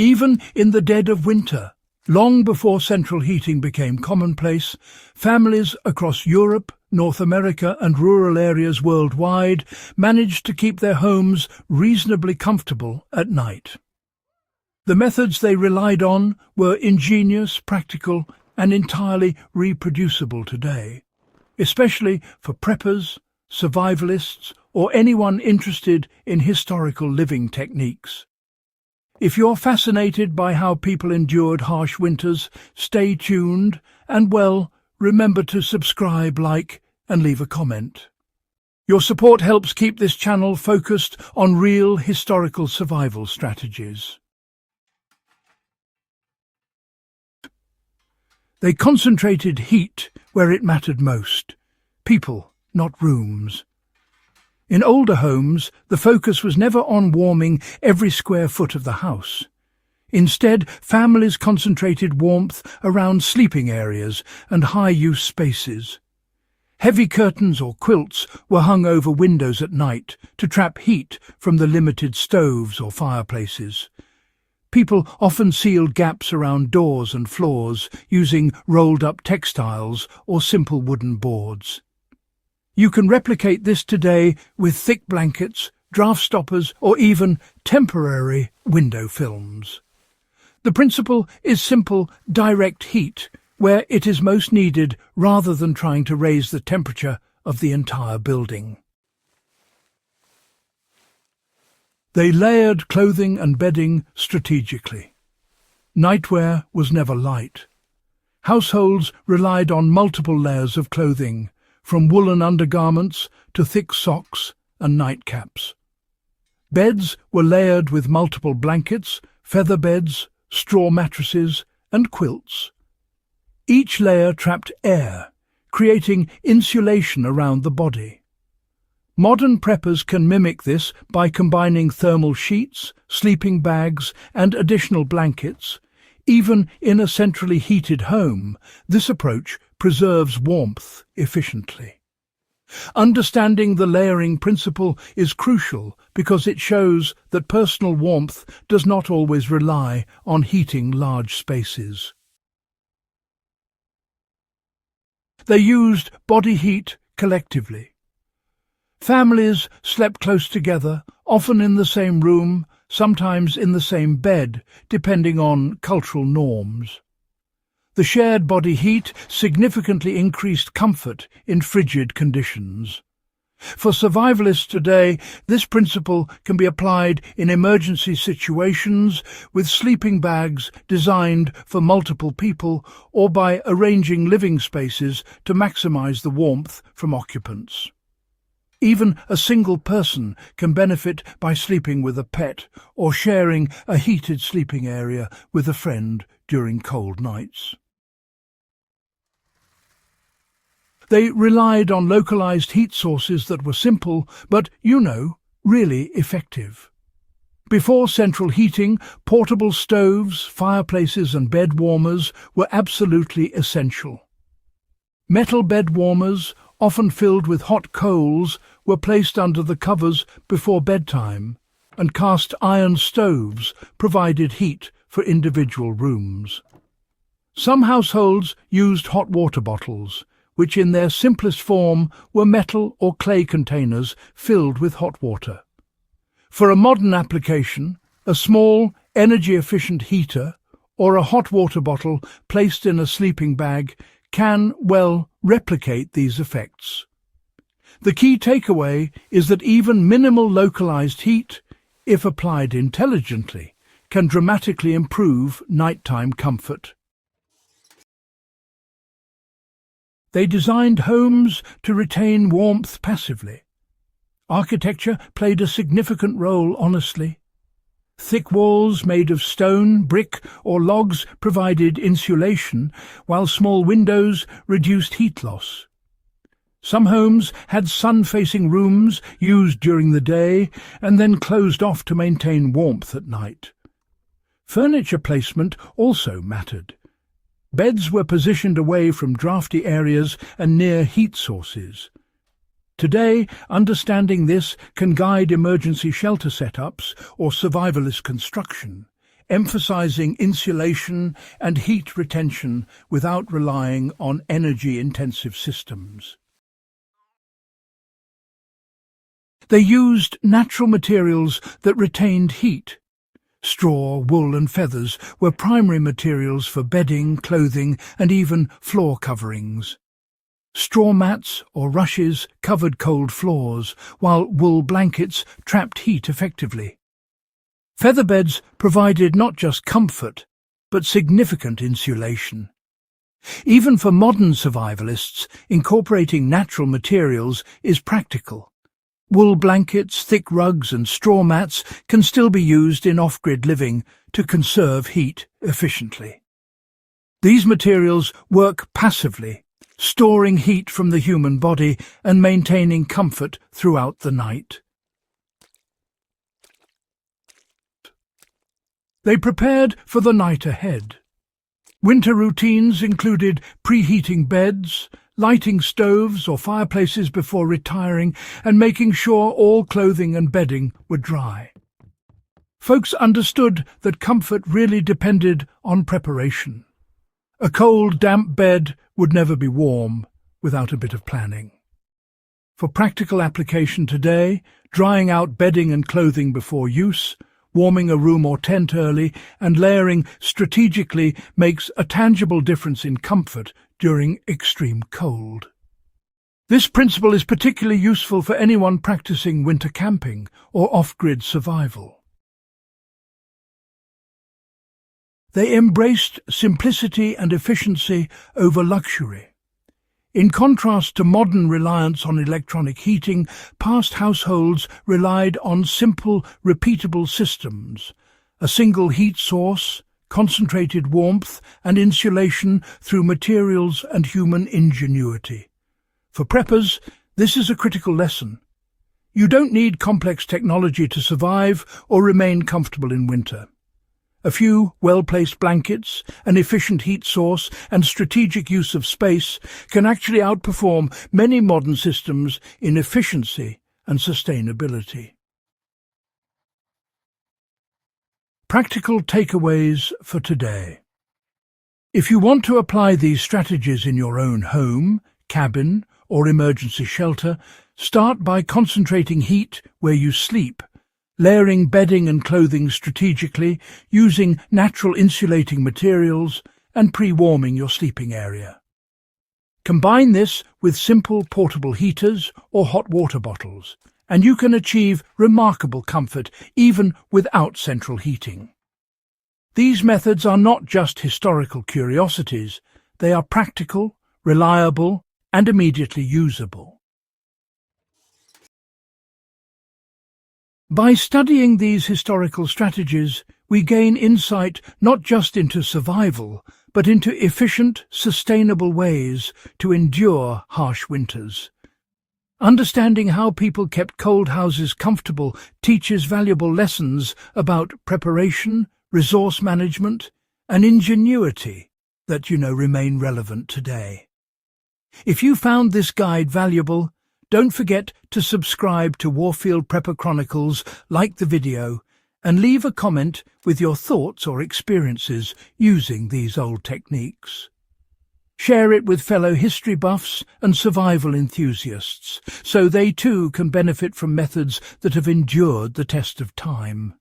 Even in the dead of winter, long before central heating became commonplace, families across Europe, North America and rural areas worldwide managed to keep their homes reasonably comfortable at night. The methods they relied on were ingenious, practical and entirely reproducible today, especially for preppers, survivalists or anyone interested in historical living techniques. If you're fascinated by how people endured harsh winters, stay tuned and, well, remember to subscribe, like and leave a comment. Your support helps keep this channel focused on real historical survival strategies. They concentrated heat where it mattered most. People, not rooms. In older homes, the focus was never on warming every square foot of the house. Instead, families concentrated warmth around sleeping areas and high-use spaces. Heavy curtains or quilts were hung over windows at night to trap heat from the limited stoves or fireplaces. People often sealed gaps around doors and floors using rolled-up textiles or simple wooden boards. You can replicate this today with thick blankets, draft stoppers, or even temporary window films. The principle is simple, direct heat, where it is most needed rather than trying to raise the temperature of the entire building. They layered clothing and bedding strategically. Nightwear was never light. Households relied on multiple layers of clothing, from woolen undergarments to thick socks and nightcaps. Beds were layered with multiple blankets, feather beds, straw mattresses, and quilts. Each layer trapped air, creating insulation around the body. Modern preppers can mimic this by combining thermal sheets, sleeping bags, and additional blankets. Even in a centrally heated home, this approach preserves warmth efficiently. Understanding the layering principle is crucial because it shows that personal warmth does not always rely on heating large spaces. They used body heat collectively. Families slept close together, often in the same room, sometimes in the same bed, depending on cultural norms. The shared body heat significantly increased comfort in frigid conditions. For survivalists today, this principle can be applied in emergency situations with sleeping bags designed for multiple people or by arranging living spaces to maximize the warmth from occupants. Even a single person can benefit by sleeping with a pet or sharing a heated sleeping area with a friend during cold nights. They relied on localized heat sources that were simple, but, really effective. Before central heating, portable stoves, fireplaces and bed warmers were absolutely essential. Metal bed warmers, often filled with hot coals, were placed under the covers before bedtime, and cast iron stoves provided heat for individual rooms. Some households used hot water bottles, which in their simplest form were metal or clay containers filled with hot water. For a modern application, a small, energy-efficient heater or a hot water bottle placed in a sleeping bag can, replicate these effects. The key takeaway is that even minimal localized heat, if applied intelligently, can dramatically improve nighttime comfort. They designed homes to retain warmth passively. Architecture played a significant role, honestly. Thick walls made of stone, brick, or logs provided insulation, while small windows reduced heat loss. Some homes had sun-facing rooms used during the day and then closed off to maintain warmth at night. Furniture placement also mattered. Beds were positioned away from drafty areas and near heat sources. Today, understanding this can guide emergency shelter setups or survivalist construction, emphasizing insulation and heat retention without relying on energy-intensive systems. They used natural materials that retained heat. Straw, wool and feathers were primary materials for bedding, clothing and even floor coverings. Straw mats or rushes covered cold floors, while wool blankets trapped heat effectively. Featherbeds provided not just comfort, but significant insulation. Even for modern survivalists, incorporating natural materials is practical. Wool blankets, thick rugs and straw mats can still be used in off-grid living to conserve heat efficiently. These materials work passively, storing heat from the human body and maintaining comfort throughout the night. They prepared for the night ahead. Winter routines included preheating beds, lighting stoves or fireplaces before retiring, and making sure all clothing and bedding were dry. Folks understood that comfort really depended on preparation. A cold, damp bed would never be warm without a bit of planning. For practical application today, drying out bedding and clothing before use, warming a room or tent early, and layering strategically makes a tangible difference in comfort during extreme cold. This principle is particularly useful for anyone practicing winter camping or off-grid survival. They embraced simplicity and efficiency over luxury. In contrast to modern reliance on electronic heating, past households relied on simple, repeatable systems: a single heat source, concentrated warmth and insulation through materials and human ingenuity. For preppers, this is a critical lesson. You don't need complex technology to survive or remain comfortable in winter. A few well-placed blankets, an efficient heat source, and strategic use of space can actually outperform many modern systems in efficiency and sustainability. Practical takeaways for today. If you want to apply these strategies in your own home, cabin, or emergency shelter, start by concentrating heat where you sleep, layering bedding and clothing strategically, using natural insulating materials, and pre-warming your sleeping area. Combine this with simple portable heaters or hot water bottles, and you can achieve remarkable comfort even without central heating. These methods are not just historical curiosities, they are practical, reliable, and immediately usable. By studying these historical strategies, we gain insight not just into survival, but into efficient, sustainable ways to endure harsh winters. Understanding how people kept cold houses comfortable teaches valuable lessons about preparation, resource management, and ingenuity that remain relevant today. If you found this guide valuable, don't forget to subscribe to Warfield Prepper Chronicles, like the video, and leave a comment with your thoughts or experiences using these old techniques. Share it with fellow history buffs and survival enthusiasts, so they too can benefit from methods that have endured the test of time.